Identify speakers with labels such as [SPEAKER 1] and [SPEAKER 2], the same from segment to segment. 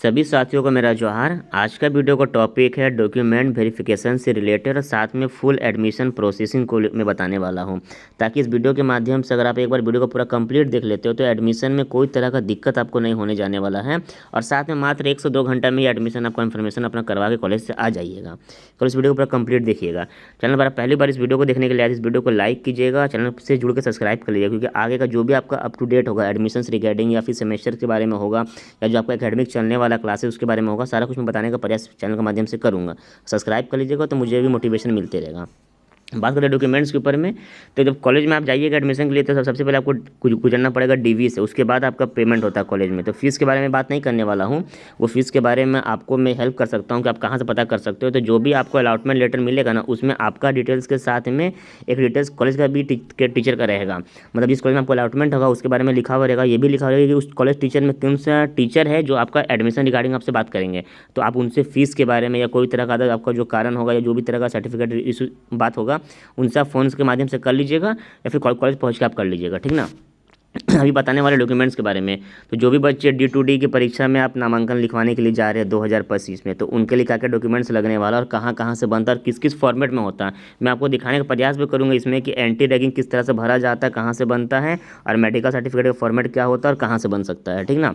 [SPEAKER 1] सभी साथियों को मेरा जोहार। आज का वीडियो का टॉपिक है डॉक्यूमेंट वेरिफिकेशन से रिलेटेड और साथ में फुल एडमिशन प्रोसेसिंग को मैं बताने वाला हूं, ताकि इस वीडियो के माध्यम से अगर आप एक बार वीडियो को पूरा कंप्लीट देख लेते हो तो एडमिशन में कोई तरह का दिक्कत आपको नहीं होने जाने वाला है। और साथ में मात्र 1 से 2 घंटा में ये एडमिशन आपका इन्फॉर्मेशन अपना करवा के कॉलेज से आ जाइएगा। तो इस वीडियो को पूरा कंप्लीट देखिएगा। चैनल पर पहली बार इस वीडियो को देखने के लिए इस वीडियो को लाइक कीजिएगा, चैनल से जुड़ के सब्सक्राइब कर लीजिएगा, क्योंकि आगे का जो भी आपका अप टू डेट होगा एडमिशन रिगार्डिंग या फिर सेमेस्टर के बारे में होगा या जो आपका एकेडमिक चलने वाला क्लासेस उसके बारे में होगा, सारा कुछ मैं बताने का प्रयास चैनल के माध्यम से करूँगा। सब्सक्राइब कर लीजिएगा तो मुझे भी मोटिवेशन मिलते रहेगा। बात करें डॉक्यूमेंट्स के ऊपर में, तो जब कॉलेज में आप जाइएगा एडमिशन के लिए तो सबसे पहले आपको गुजरना पड़ेगा डीवी से, उसके बाद आपका पेमेंट होता है कॉलेज में। तो फीस के बारे में बात नहीं करने वाला हूँ, वो फीस के बारे में आपको मैं हेल्प कर सकता हूँ कि आप कहाँ से पता कर सकते हो। तो जो भी आपको अलॉटमेंट लेटर मिलेगा ना, उसमें आपका डिटेल्स के साथ में एक डिटेल्स कॉलेज का भी टीचर का रहेगा। मतलब जिस कॉलेज में आपको अलॉटमेंट होगा उसके बारे में लिखा हुआ रहेगा, ये भी लिखा रहेगा कि उस कॉलेज टीचर में कौन सा टीचर है जो आपका एडमिशन रिगार्डिंग आपसे बात करेंगे। तो आप उनसे फीस के बारे में या कोई तरह का अदर आपका जो कारण होगा या जो भी तरह का सर्टिफिकेट इशू बात होगा, उनसे आप फ़ोन के माध्यम से कर लीजिएगा या फिर कॉलेज पहुंच के आप कर लीजिएगा, ठीक ना। अभी बताने वाले डॉक्यूमेंट्स के बारे में, तो जो भी बच्चे D2D की परीक्षा में आप नामांकन लिखवाने के लिए जा रहे हैं 2025 में, तो उनके लिए क्या क्या डॉक्यूमेंट्स लगने वाला और कहाँ कहाँ से बनता है और किस किस फॉर्मेट में होता है, मैं आपको दिखाने का प्रयास भी करूँगा इसमें कि एंटी रैगिंग किस तरह से भरा जाता है, कहाँ से बनता है, और मेडिकल सर्टिफिकेट का फॉर्मेट क्या होता है और कहाँ से बन सकता है, ठीक ना।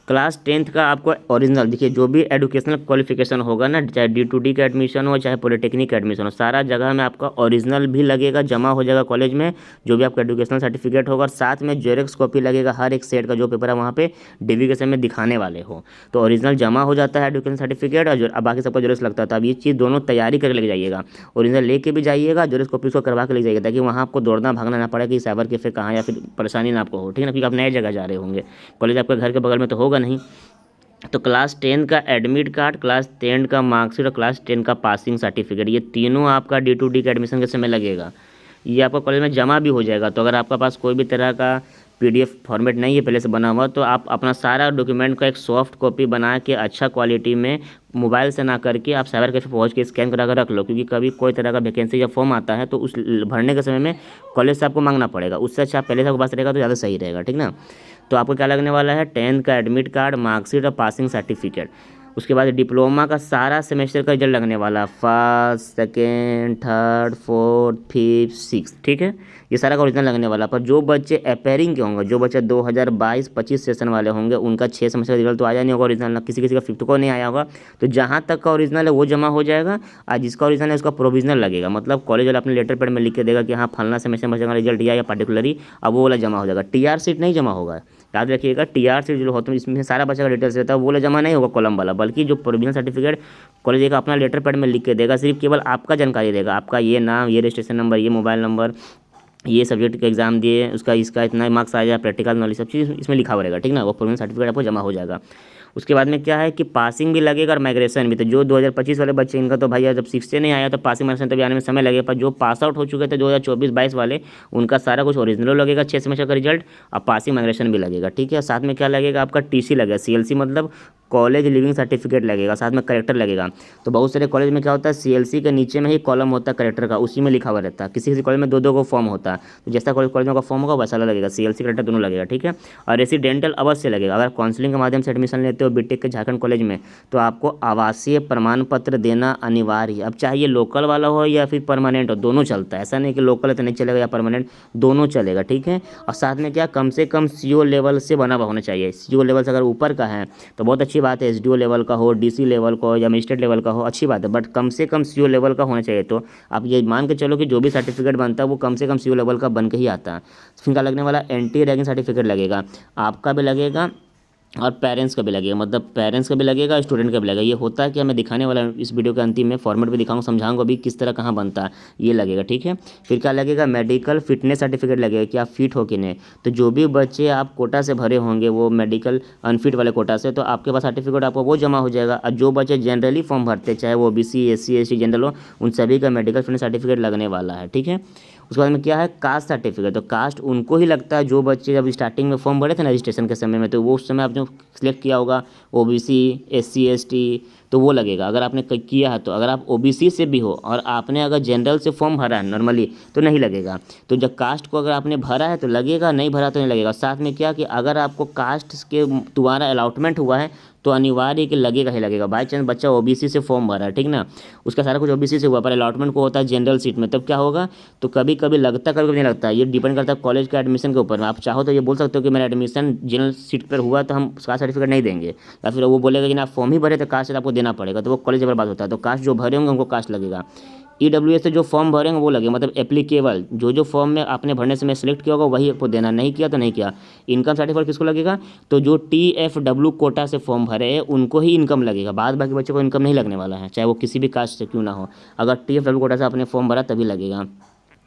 [SPEAKER 1] क्लास 10th का आपको ओरिजिनल देखिए, जो भी एजुकेशनल क्वालिफिकेशन होगा ना, चाहे D2D का एडमिशन हो चाहे पॉलिटेक्निक का एडमिशन हो, सारा जगह में आपका ओरिजिनल भी लगेगा, जमा हो जाएगा कॉलेज में जो भी आपका एजुकेशनल सर्टिफिकेट होगा, और साथ में जेरॉक्स कॉपी लगेगा हर एक सेट का, जो पेपर है वहाँ पे डिवीकेशन में दिखाने वाले हो। तो ओरिजिनल जमा हो जाता है एजुकेशन सर्टिफिकेट, और अब बाकी सबका जेरॉक्स लगता था। अब ये चीज़ दोनों तैयारी करके लेके जाइएगा, ओरिजिनल लेके भी जाइएगा, जेरॉक्स कॉपी उसको करवा के ले जाइएगा, ताकि वहाँ आपको दौड़ना भागना ना पड़े कि साइबर कैफे कहाँ या फिर परेशानी ना आपको हो, ठीक है ना, क्योंकि आप नए जगह जा रहे होंगे, कॉलेज आपके घर के बगल में तो होगा नहीं। तो क्लास 10 का एडमिट कार्ड, क्लास 10 का मार्कशीट और क्लास 10 का पासिंग सर्टिफिकेट, ये तीनों आपका D2D का एडमिशन के समय लगेगा। ये आपका कॉलेज में जमा भी हो जाएगा। तो अगर आपका पास कोई भी तरह का PDF फॉर्मेट नहीं है पहले से बना हुआ, तो आप अपना सारा डॉक्यूमेंट का एक सॉफ्ट कॉपी बना के अच्छा क्वालिटी में मोबाइल से ना करके आप साइबर कैफे पहुँच के स्कैन करा कर रख लो, क्योंकि कभी कोई तरह का वैकेंसी या फॉर्म आता है तो उस भरने के समय में कॉलेज से आपको मांगना पड़ेगा। उससे अच्छा आप पहले से आपके पास रहेगा तो ज़्यादा सही रहेगा, ठीक ना। तो आपको क्या लगने वाला है, 10th का एडमिट कार्ड, मार्कशीट और पासिंग सर्टिफिकेट। उसके बाद डिप्लोमा का सारा सेमेस्टर का रिजल्ट लगने वाला, first, second, third, fourth, fifth, six, ठीक है, ये सारा का ओरिजिनल लगने वाला। पर जो बच्चे अपेयरिंग के होंगे, जो बच्चे 2022-25 सेशन वाले होंगे, उनका 6 सेमेस्टर का रिजल्ट तो आया नहीं होगा ओरिजिनल, किसी किसी का फिफ्थ को नहीं आया होगा। तो जहाँ तक का ओरिजिनल है वो जमा हो जाएगा, और जिसका ओरिजिनल है उसका प्रोविजनल लगेगा। मतलब कॉलेज वाला अपने लेटर पैड में लिख के देगा कि हाँ फलना सेमेस्टर में रिजल्ट दिया या पर्टिकुलरली, अब वो वाला जमा हो जाएगा। TR सीट नहीं जमा होगा, याद रखिएगा। TR सीट जो होता है इसमें सारा बच्चा का डिटेल्स रहता है, वो वाला जमा नहीं होगा कॉलम वाला, बल्कि जो प्रोविजनल सर्टिफिकेट कॉलेज का अपना लेटर पैड में लिख के देगा, सिर्फ केवल आपका जानकारी देगा, आपका ये नाम, ये रजिस्ट्रेशन नंबर, ये मोबाइल नंबर, ये सब्जेक्ट का एग्जाम दिए, उसका इसका इतना मार्क्स आया, प्रैक्टिकल नॉलेज, सब चीज़ इसमें लिखा हुआ रहेगा, ठीक ना। वो प्रोविजनल सर्टिफिकेट आपको जमा हो जाएगा। उसके बाद में क्या है कि पासिंग भी लगेगा और माइग्रेशन भी। तो जो 2025 वाले बच्चे, इनका तो भैया जब 6 से नहीं आया तो पासिंग माइग्रेशन तभी आने में समय लगेगा। पर जो पास आउट हो चुके थे 2024-22 वाले, उनका सारा कुछ ओरिजिनल लगेगा 6 सेमेस्टर का रिजल्ट, और पासिंग माइग्रेशन भी लगेगा, ठीक है। साथ में क्या लगेगा, आपका TC लगेगा, CLC मतलब कॉलेज लिविंग सर्टिफिकेट लगेगा, साथ में करेक्टर लगेगा। तो बहुत सारे कॉलेज में क्या होता है, CLC के नीचे में ही कॉलम होता है करेक्टर का, उसी में लिखा हुआ रहता है। किसी किसी कॉलेज में दो दो को फॉर्म होता है, तो जैसा कॉलेज में का फॉर्म होगा वैसा लगेगा, CLC करेक्टर दोनों लगेगा, ठीक है। और रेसिडेंटल अवश्य लगेगा। अगर काउंसलिंग के माध्यम से एडमिशन लेते हो बीटेक के झारखंड कॉलेज में, तो आपको आवासीय प्रमाण पत्र देना अनिवार्य है। अब चाहे ये लोकल वाला हो या फिर परमानेंट हो, दोनों चलता है। ऐसा नहीं कि लोकल है तो नहीं चलेगा या परमानेंट, दोनों चलेगा, ठीक है। और साथ में क्या, कम से कम CO लेवल से बना हुआ होना चाहिए। CO लेवल से अगर ऊपर का है तो बहुत अच्छी बात है, SDO लेवल का हो, DC लेवल का हो या मजिस्ट्रेट लेवल का हो, अच्छी बात है, बट कम से कम CO लेवल का होना चाहिए। तो आप ये मान के चलो कि जो भी सर्टिफिकेट बनता है वो कम से कम CO लेवल का बन के ही आता है। फिर क्या लगने वाला, एंटी रैगिंग सर्टिफिकेट लगेगा, आपका भी लगेगा और पेरेंट्स का भी लगेगा। मतलब पेरेंट्स का भी लगेगा, स्टूडेंट का भी लगेगा। ये होता है कि मैं दिखाने वाला इस वीडियो के अंतिम में फॉर्मेट भी दिखाऊंगा, समझाऊंगा भी किस तरह कहाँ बनता है, ये लगेगा, ठीक है। फिर क्या लगेगा, मेडिकल फिटनेस सर्टिफिकेट लगेगा कि आप फिट हो कि नहीं। तो जो भी बच्चे आप कोटा से भरे होंगे, वो मेडिकल अनफिट वाले कोटा से, तो आपके पास सर्टिफिकेट आपको वो जमा हो जाएगा। और जो बच्चे जनरली फॉर्म भरते, चाहे वो OBC SC ST जनरल हो, उन सभी का मेडिकल फिटनेस सर्टिफिकेट लगने वाला है, ठीक है। उसके बाद में क्या है, कास्ट सर्टिफिकेट। तो कास्ट उनको ही लगता है जो बच्चे जब स्टार्टिंग में फॉर्म भरे थे ना रजिस्ट्रेशन के समय में, तो वो उस समय आप जो सिलेक्ट किया होगा OBC SC ST, तो वो लगेगा। अगर आपने किया है तो, अगर आप OBC से भी हो और आपने अगर जनरल से फॉर्म भरा है नॉर्मली, तो नहीं लगेगा। तो जब कास्ट को अगर आपने भरा है तो लगेगा, नहीं भरा तो नहीं लगेगा। साथ में क्या कि अगर आपको कास्ट के द्वारा अलॉटमेंट हुआ है तो अनिवार्य है कि लगेगा ही लगेगा। बाई चांस बच्चा ओबीसी से फॉर्म भरा है, ठीक ना, उसका सारा कुछ ओबीसी से हुआ, पर अलॉटमेंट को होता है जनरल सीट में, तब क्या होगा, तो कभी कभी लगता कभी कभी नहीं लगता, ये डिपेंड करता है कॉलेज के एडमिशन के ऊपर। आप चाहो तो ये बोल सकते हो कि मेरा एडमिशन जनरल सीट पर हुआ तो हम कास्ट सर्टिफिकेट नहीं देंगे, या फिर वो बोलेगा कि ना आप फॉर्म ही भरे तो कास्ट आपको देना पड़ेगा, तो वो कॉलेज पर बात होता है। तो कास्ट जो भरे होंगे उनको कास्ट लगेगा। ईडब्ल्यूएस से जो फॉर्म भरेंगे वो लगेगा, मतलब एप्लीकेबल, जो फॉर्म में आपने भरने से मैं सेलेक्ट किया होगा वही आपको देना, नहीं किया तो नहीं किया। इनकम सर्टिफिकेट किसको लगेगा, तो जो TFW कोटा से फॉर्म भरे हैं उनको ही इनकम लगेगा, बाद बाकी बच्चों को इनकम नहीं लगने वाला है, चाहे वो किसी भी कास्ट से क्यों ना हो। अगर TFW कोटा से आपने फॉर्म भरा तभी लगेगा।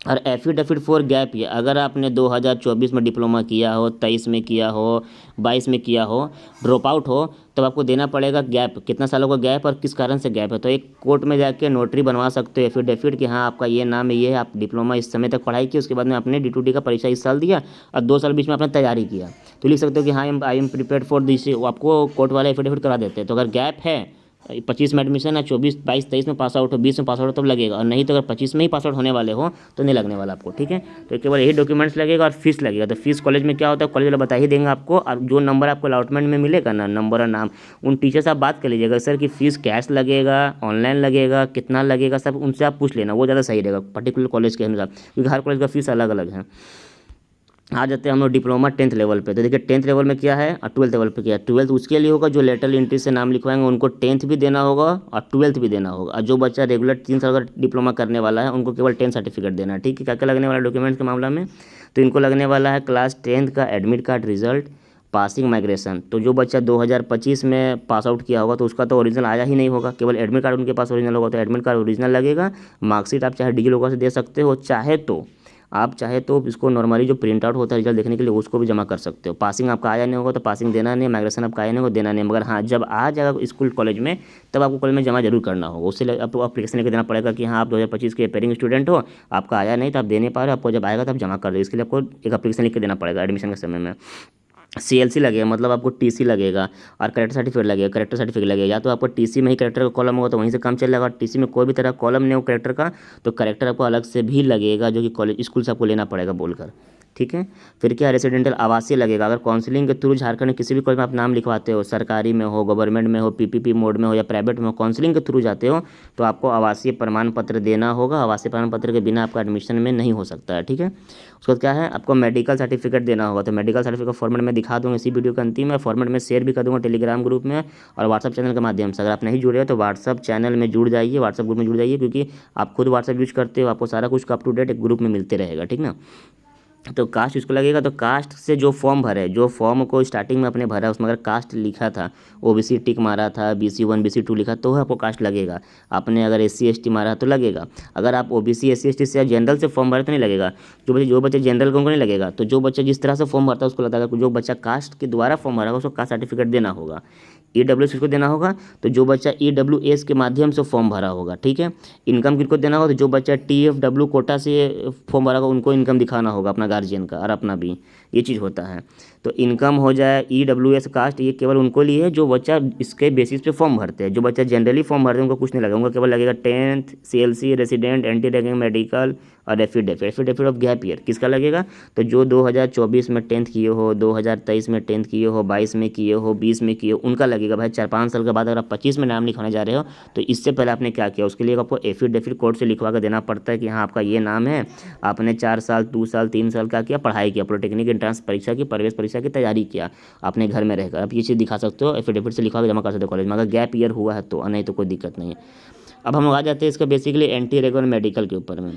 [SPEAKER 1] और एफिडेविट फॉर गैप ईयर, अगर आपने 2024 में डिप्लोमा किया हो, 23 में किया हो, 22 में किया हो, ड्रॉप आउट हो, तब आपको देना पड़ेगा गैप, कितना सालों का गैप और किस कारण से गैप है। तो एक कोर्ट में जाके नोटरी बनवा सकते हो एफिडेविट कि हाँ आपका ये नाम है, ये है, आप डिप्लोमा इस समय तक पढ़ाई की, उसके बाद में आपने D2D का परीक्षा इस साल दिया और 2 साल बीच में आपने तैयारी किया, तो लिख सकते हो कि हाँ I am prepared for this, आपको कोर्ट वाले एफिडेविट करा देते हैं। तो अगर गैप है 25 में एडमिशन है, 24 22 23 में पास आउट हो, 20 में पास आउट हो तब लगेगा, और नहीं तो अगर 25 में ही पास आउट होने वाले हो तो नहीं लगने वाला आपको, ठीक है। तो केवल यही डॉक्यूमेंट्स लगेगा और फीस लगेगा। तो फीस कॉलेज में क्या होता है, कॉलेज वाला बता ही देंगे आपको, और जो नंबर आपको अलॉटमेंट में मिलेगा ना, नंबर और नाम, उन टीचर से आप बात कर लीजिएगा सर कि फीस कैश लगेगा, ऑनलाइन लगेगा, कितना लगेगा, सब उनसे आप पूछ लेना, वो ज़्यादा सही रहेगा पर्टिकुलर कॉलेज के अनुसार, क्योंकि हर कॉलेज का फीस अलग अलग है। आ जाते हैं हम लोग डिप्लोमा 10th लेवल पे। तो देखिए 10th लेवल में क्या है और 12th लेवल पे क्या है। 12th उसके लिए होगा जो लेटरल एंट्री से नाम लिखवाएंगे उनको 10th भी देना होगा और 12th भी देना होगा, और जो बच्चा रेगुलर 3 साल का डिप्लोमा करने वाला है उनको केवल 10 सर्टिफिकेट देना है, ठीक है। क्या क्या लगने वाला है डॉक्यूमेंट्स के मामला में, तो इनको लगने वाला है क्लास 10th का admit card result, passing migration. तो जो बच्चा 2025 में पास आउट किया होगा तो उसका तो ओरिजिनल आया ही नहीं होगा, केवल एडमिट कार्ड उनके पास ओरिजिनल होगा, तो एडमिट कार्ड ओरिजिनल लगेगा। मार्कशीट आप चाहे डिजी लॉकर से दे सकते हो, चाहे तो इसको नॉर्मली जो प्रिंट आउट होता है रिजल्ट देखने के लिए उसको भी जमा कर सकते हो। पासिंग आपका आया नहीं होगा तो पासिंग देना नहीं, माइग्रेशन आपका आया नहीं होगा देना नहीं, मगर हाँ जब आ जाएगा स्कूल कॉलेज में तब आपको कॉलेज में जमा जरूर करना होगा। उससे आपको अप्लीकेशन लेकर देना पड़ेगा कि हाँ आप 2025 के पेयरिंग स्टूडेंट हो, आपका आया नहीं तो आप दे नहीं पा रहे हो, आपको जब आएगा तब जमा कर दो, इसके लिए आपको एक अप्लीकेशन लिख के देना पड़ेगा एडमिशन के समय में। CLC लगेगा, मतलब आपको TC लगेगा, और करेक्टर सर्टिफिकेट लगेगा, करेक्टर सर्टिफिकेट लगेगा। या तो आपको TC में ही करेक्टर का कॉलम होगा तो वहीं से काम चल जाएगा, TC में कोई भी तरह कॉलम नहीं हो करेक्टर का तो करेक्टर आपको अलग से भी लगेगा, जो कि कॉलेज स्कूल से आपको लेना पड़ेगा बोलकर, ठीक है। फिर क्या रेसिडेंटल आवासीय लगेगा, अगर काउंसलिंग के थ्रू झारखंड में किसी भी कॉलेज में आप नाम लिखवाते हो, सरकारी में हो, गवर्नमेंट में हो, PPP मोड में हो या प्राइवेट में हो, काउंसलिंग के थ्रू जाते हो तो आपको आवासीय प्रमाण पत्र देना होगा। आवासीय प्रमाण पत्र के बिना आपका एडमिशन में नहीं हो सकता है, ठीक है। उसके बाद क्या है, आपको मेडिकल सर्टिफिकेट देना होगा। तो मेडिकल सर्टिफिकेट फॉर्मेट में दिखा दूंगा इसी वीडियो के अंतिम में, फॉर्मेट में शेयर भी कर दूंगा टेलीग्राम ग्रुप में और व्हाट्सअप चैनल के माध्यम से। अगर आप नहीं जुड़े हो तो व्हाट्सअप चैनल में जुड़ जाइए, व्हाट्सअप ग्रुप में जुड़ जाइए, क्योंकि आप खुद व्हाट्सअप यूज करते हो, आपको सारा कुछ अप टू डेट एक ग्रुप में मिलते रहेगा, ठीक ना। तो कास्ट इसको लगेगा, तो कास्ट से जो फॉर्म भरे, जो फॉर्म को स्टार्टिंग में अपने भरा उसमें अगर कास्ट लिखा था, OBC टिक मारा था, BC1 BC2 लिखा तो आपको कास्ट लगेगा। आपने अगर SC ST मारा तो लगेगा। अगर आप OBC SC ST से जनरल से फॉर्म भरे तो नहीं लगेगा। जो बच्चे जनरल को नहीं लगेगा, तो जो बच्चा जिस तरह से फॉर्म भरता है उसको लगता है। जो बच्चा कास्ट के द्वारा फॉर्म भरा उसको कास्ट सर्टिफिकेट देना होगा। EWS को देना होगा, तो जो बच्चा EWS के माध्यम से फॉर्म भरा होगा, ठीक है। इनकम किसको देना होगा, तो जो बच्चा TFW कोटा से फॉर्म भरा होगा उनको इनकम दिखाना होगा, अपना गार्जियन का और अपना भी, ये चीज़ होता है। तो इनकम हो जाए EWS कास्ट, ये केवल उनको लिए है जो बच्चा इसके बेसिस पे फॉर्म भरते हैं। जो बच्चा जनरली फॉर्म भरते हैं उनको कुछ नहीं लगेगा, उनको केवल लगेगा 10th CLC resident anti ragging medical और एफिडेविट ऑफ गैप ईयर किसका लगेगा, तो जो 2024 में 10th किए हो, 2023 में 10th किए हो, 22 में किए हो, 20 में किए हो, उनका लगेगा। भाई 4-5 साल के बाद अगर आप 25 में नाम लिखवाने जा रहे हो तो इससे पहले आपने क्या किया, उसके लिए आपको एफिडेविट कोर्ट से लिखवा कर देना पड़ता है कि हाँ आपका ये नाम है, आपने 4 साल 2 साल 3 साल क्या किया, पढ़ाई किया, पॉलिटेक्निक एंट्रेंस परीक्षा की, प्रवेश परीक्षा की तैयारी किया आपने घर में रहकर। आप ये चीज़ दिखा सकते हो, एफिडेविट से लिखवा के जमा कर सकते हो कॉलेज में, अगर गैप ईयर हुआ है तो, नहीं तो कोई दिक्कत नहीं है। अब हम लोग आ जाते हैं इसका बेसिकली एंटी रेगुलर मेडिकल के ऊपर में।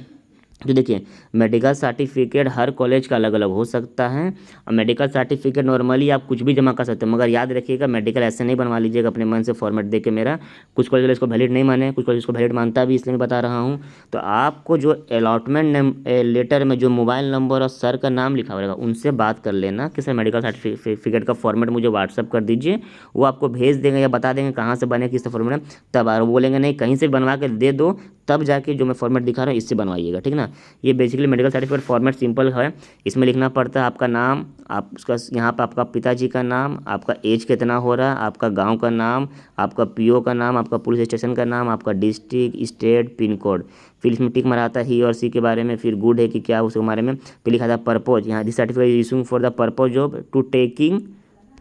[SPEAKER 1] तो देखिए मेडिकल सर्टिफिकेट हर कॉलेज का अलग अलग हो सकता है, और मेडिकल सर्टिफिकेट नॉर्मली आप कुछ भी जमा कर सकते हैं, मगर याद रखिएगा मेडिकल ऐसे नहीं बनवा लीजिएगा अपने मन से फॉर्मेट दे के मेरा। कुछ कॉलेज इसको वैलिड नहीं माने, कुछ कॉलेज इसको वैलिड मानता भी, इसलिए मैं बता रहा हूँ। तो आपको जो अलॉटमेंट लेटर में जो मोबाइल नंबर और सर का नाम लिखा रहेगा उनसे बात कर लेना कि सर मेडिकल सर्टिफिकेट का फॉर्मेट मुझे व्हाट्सअप कर दीजिए, वो आपको भेज देंगे या बता देंगे कहाँ से बने किस फॉर्मेट में। तब वो बोलेंगे नहीं कहीं से बनवा के दे दो, तब जाके जो मैं फॉर्मेट दिखा रहा हूँ इससे बनवाइएगा, ठीक ना। ये basically medical certificate format simple है। इसमें लिखना पड़ता है आपका नाम, आप उसका यहाँ पर आपका पिताजी का नाम, आपका एज कितना हो रहा है, आपका गांव का नाम, आपका PO का नाम, आपका पुलिस स्टेशन का नाम, आपका डिस्ट्रिक्ट स्टेट पिन कोड। फिर इसमें टिक मारा आता है ही और सी के बारे में, फिर गुड है कि क्या उसके बारे में। फिर लिखा था पर्पज, यहाँ this certificate issuing for the purpose of to taking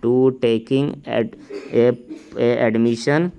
[SPEAKER 1] to taking admission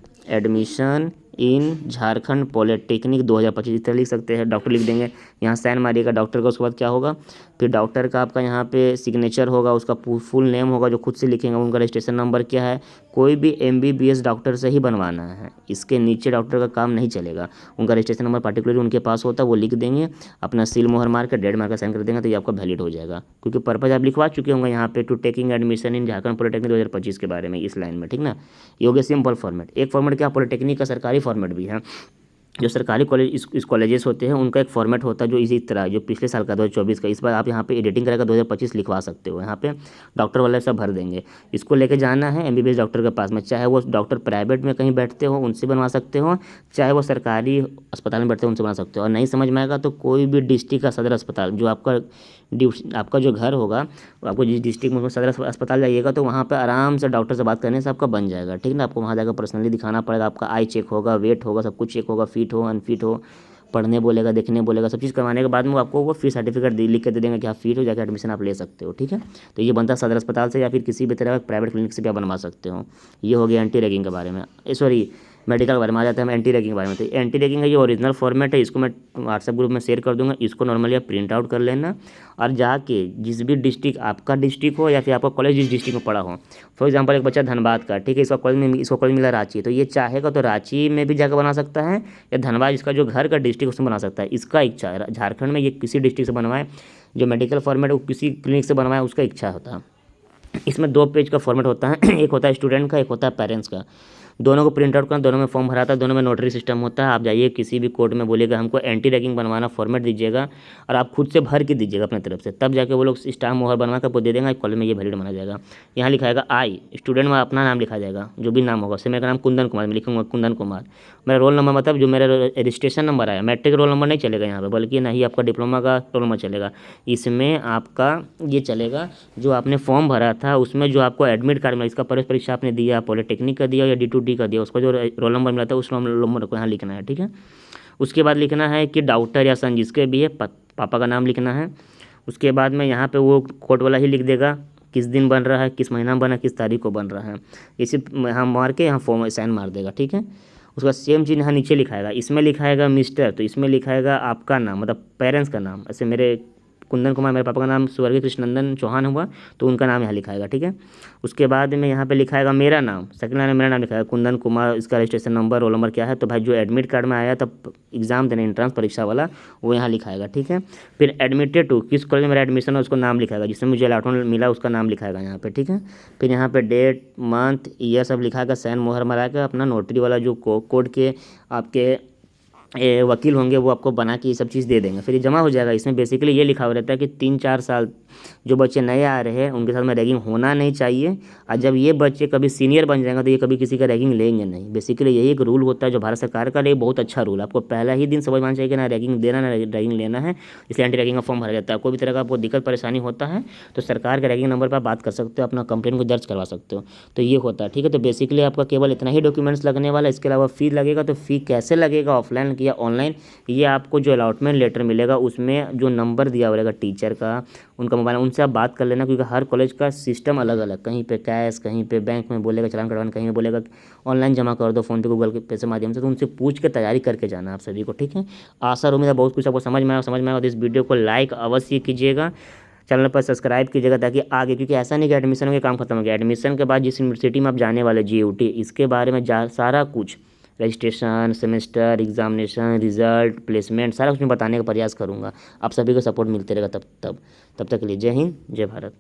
[SPEAKER 1] in Jharkhand polytechnic 2025 इस तरह लिख सकते हैं। डॉक्टर लिख देंगे, यहाँ साइन मारिएगा डॉक्टर का। उसके बाद क्या होगा, फिर डॉक्टर का आपका यहाँ पे सिग्नेचर होगा, उसका फुल नेम होगा जो खुद से लिखेंगे, उनका रजिस्ट्रेशन नंबर क्या है। कोई भी MBBS डॉक्टर से ही बनवाना है, इसके नीचे डॉक्टर का काम नहीं चलेगा। उनका रजिस्ट्रेशन नंबर पार्टिकुलर उनके पास होता है, वो लिख देंगे, अपना सील मोहर मार कर डेट मार कर साइन कर देंगे, तो ये आपका वैलिड हो जाएगा। क्योंकि पर्पज आप लिखवा चुके होंगे यहाँ पे to taking admission in Jharkhand polytechnic 2025 के बारे में, इस लाइन में, ठीक ना। ये हो गया सिंपल फॉर्मेट। एक फॉर्मेट क्या, पॉलिटेक्निक का सरकारी फॉर्मेट भी है। जो सरकारी कॉलेज इस कॉलेजेस होते हैं उनका एक फॉर्मेट होता है जो इसी तरह, जो पिछले साल का 2024 का, इस बार आप यहाँ पे एडिटिंग करेगा 2025 लिखवा सकते हो। यहाँ पे डॉक्टर वाले सब भर देंगे। इसको लेके जाना है MBBS डॉक्टर के पास में, चाहे वो डॉक्टर प्राइवेट में कहीं बैठते हो उनसे बनवा सकते हो, चाहे वो सरकारी अस्पताल में बैठते हो उनसे बना सकते हो। और नहीं समझ में आएगा तो कोई भी डिस्ट्रिक्ट का सदर अस्पताल, जो आपका जो घर होगा, आपको जिस डिस्ट्रिक्ट में सदर अस्पताल जाइएगा तो वहाँ पर आराम से डॉक्टर से बात करने से आपका बन जाएगा, ठीक ना। आपको वहाँ जाकर पर्सनली दिखाना पड़ेगा, आपका आई चेक होगा, वेट होगा, सब कुछ चेक होगा, फिट हो अनफिट हो, पढ़ने बोलेगा, देखने बोलेगा, सब चीज़ करवाने के बाद में वो आपको वो फिर सर्टिफिकेट लिख के दे देंगे कि आप फिट हो, जाकर एडमिशन आप ले सकते हो, ठीक है। तो ये बनता है सदर अस्पताल से या फिर किसी भी तरह का प्राइवेट क्लिनिक से भी आप बनवा सकते हो। ये हो गया एंटी रैगिंग के बारे में, सॉरी मेडिकल के बारे में। आ जाते हैं हम एंटी रैगिंग के बारे में। तो एंटी रैगिंग का ये ओरिजिनल फॉर्मेट है, इसको मैं व्हाट्सएप ग्रुप में शेयर कर दूंगा। इसको नॉर्मली आप प्रिंट आउट कर लेना और जाके जिस भी डिस्ट्रिक्ट आपका डिस्ट्रिक्ट हो या फिर आपका कॉलेज जिस डिस्ट्रिक्ट में पढ़ा हो, फॉर एग्जांपल एक बच्चा धनबाद का, ठीक है, इसका कॉलेज मिला रांची, तो ये चाहेगा तो रांची में भी जाकर बना सकता है, या धनबाद इसका जो घर का डिस्ट्रिक्ट उसमें बना सकता है। इसका इच्छा है झारखंड में ये किसी डिस्ट्रिक्ट से बनवाए, जो मेडिकल फॉर्मेट है वो किसी क्लिनिक से बनवाए, उसका इच्छा होता है। इसमें 2 पेज का फॉर्मेट होता है, एक होता है स्टूडेंट का, एक होता है पेरेंट्स का। दोनों को प्रिंट आउट करना, दोनों में फॉर्म भराता है, दोनों में नोटरी सिस्टम होता है। आप जाइए किसी भी कोर्ट में बोलिएगा हमको एंटी रैगिंग बनवाना, फॉर्मेट दीजिएगा और आप खुद से भर के दीजिएगा अपने तरफ से, तब जाके वो लोग स्टाम्प मोहर बनवा कर आपको दे देंगे, कॉलेज में ये वैलिड माना जाएगा। यहाँ लिखाएगा आई, स्टूडेंट में अपना नाम लिखा जाएगा, जो भी नाम होगा। जैसे मेरा नाम कुंदन कुमार, मैं लिखूंगा कुंदन कुमार। मेरा रोल नंबर मतलब जो मेरा रजिस्ट्रेशन नंबर आया, मैट्रिक रोल नंबर नहीं चलेगा यहाँ पे, बल्कि ना ही आपका डिप्लोमा का रोल नंबर चलेगा। इसमें आपका ये चलेगा जो आपने फॉर्म भरा था, उसमें जो आपको एडमिट कार्ड मिला, इसका परीक्षा आपने दिया, पॉलिटेक्निक का दिया या D2D का दिया, उसका जो रोल नंबर मिला था उस रोल नंबर को यहाँ लिखना है, ठीक है। उसके बाद लिखना है कि डॉक्टर या सन जिसके भी है, पापा का नाम लिखना है। उसके बाद में यहाँ पे वो कोर्ट वाला ही लिख देगा किस दिन बन रहा है, किस महीना में बना, किस तारीख को बन रहा है, इसे यहाँ मार के यहाँ फॉर्म साइन मार देगा, ठीक है। उसका सेम चीज़ यहाँ नीचे लिखाएगा, इसमें लिखाएगा मिस्टर, तो इसमें लिखाएगा आपका नाम, मतलब पेरेंट्स का नाम। ऐसे मेरे कुंदन कुमार, मेरे पापा का नाम स्वर्गीय कृष्णनंदन चौहान हुआ, तो उनका नाम यहाँ लिखाएगा, ठीक है। उसके बाद में यहाँ पे लिखाएगा मेरा नाम, सेकंड लाइन में मेरा नाम लिखाएगा कुंदन कुमार, इसका रजिस्ट्रेशन नंबर, रोल नंबर क्या है, तो भाई जो एडमिट कार्ड में आया तब एग्जाम देने एंट्रेंस परीक्षा वाला, वो यहाँ लिखाएगा, ठीक है। फिर एडमिटेड टू, किस कॉलेज में मेरा एडमिशन है उसको नाम लिखाएगा, जिसमें मुझे अलॉटमेंट मिला उसका नाम लिखाएगा यहाँ पे, ठीक है। फिर यहाँ पे डेट, मंथ, ईयर सब लिखाएगा, साइन मोहर मरा के अपना नोटरी वाला जो कोर्ट के आपके वकील होंगे वो आपको बना के ये सब चीज़ दे देंगे, फिर ये जमा हो जाएगा। इसमें बेसिकली ये लिखा हुआ रहता है कि 3-4 साल जो बच्चे नए आ रहे हैं उनके साथ में रैगिंग होना नहीं चाहिए, और जब ये बच्चे कभी सीनियर बन जाएंगे तो ये कभी किसी का रैगिंग लेंगे नहीं। बेसिकली यही एक रूल होता है जो भारत सरकार का, ये बहुत अच्छा रूल है। आपको पहला ही दिन समझ में आना चाहिए कि ना रैगिंग देना ना रैगिंग लेना है, इसलिए एंटी रैगिंग का फॉर्म भरा जाता है। कोई भी तरह का आपको दिक्कत परेशानी होता है तो सरकार के रैगिंग नंबर पर आप बात कर सकते हो, अपना कंप्लेंट को दर्ज करवा सकते हो, तो ये होता है, ठीक है। तो बेसिकली आपका केवल इतना ही डॉक्यूमेंट्स लगने वाला है, इसके अलावा फ़ी लगेगा। तो फ़ी कैसे लगेगा, ऑफलाइन या ऑनलाइन, ये आपको जो अलॉटमेंट लेटर मिलेगा उसमें जो नंबर दिया हुआ रहेगा टीचर का, उनका मोबाइल, उनसे आप बात कर लेना, क्योंकि हर कॉलेज का सिस्टम अलग अलग, कहीं पे कैश, कहीं पे बैंक में बोलेगा चालान कटवाना, कहीं पे बोलेगा ऑनलाइन जमा कर दो फ़ोन पे गूगल पे से माध्यम से, तो उनसे पूछ के तैयारी करके जाना आप सभी को, ठीक है। आशा उम्मीद है बहुत कुछ आपको समझ में आया तो इस वीडियो को लाइक अवश्य कीजिएगा, चैनल पर सब्सक्राइब कीजिएगा ताकि आगे, क्योंकि ऐसा नहीं कि एडमिशन के काम खत्म हो गया, एडमिशन के बाद जिस यूनिवर्सिटी में आप जाने वाले GUT, इसके बारे में सारा कुछ, registration, semester, examination, result, placement, सारा कुछ मैं बताने का प्रयास करूँगा। आप सभी को सपोर्ट मिलते रहेगा तब तक के लिए जय हिंद, जय भारत।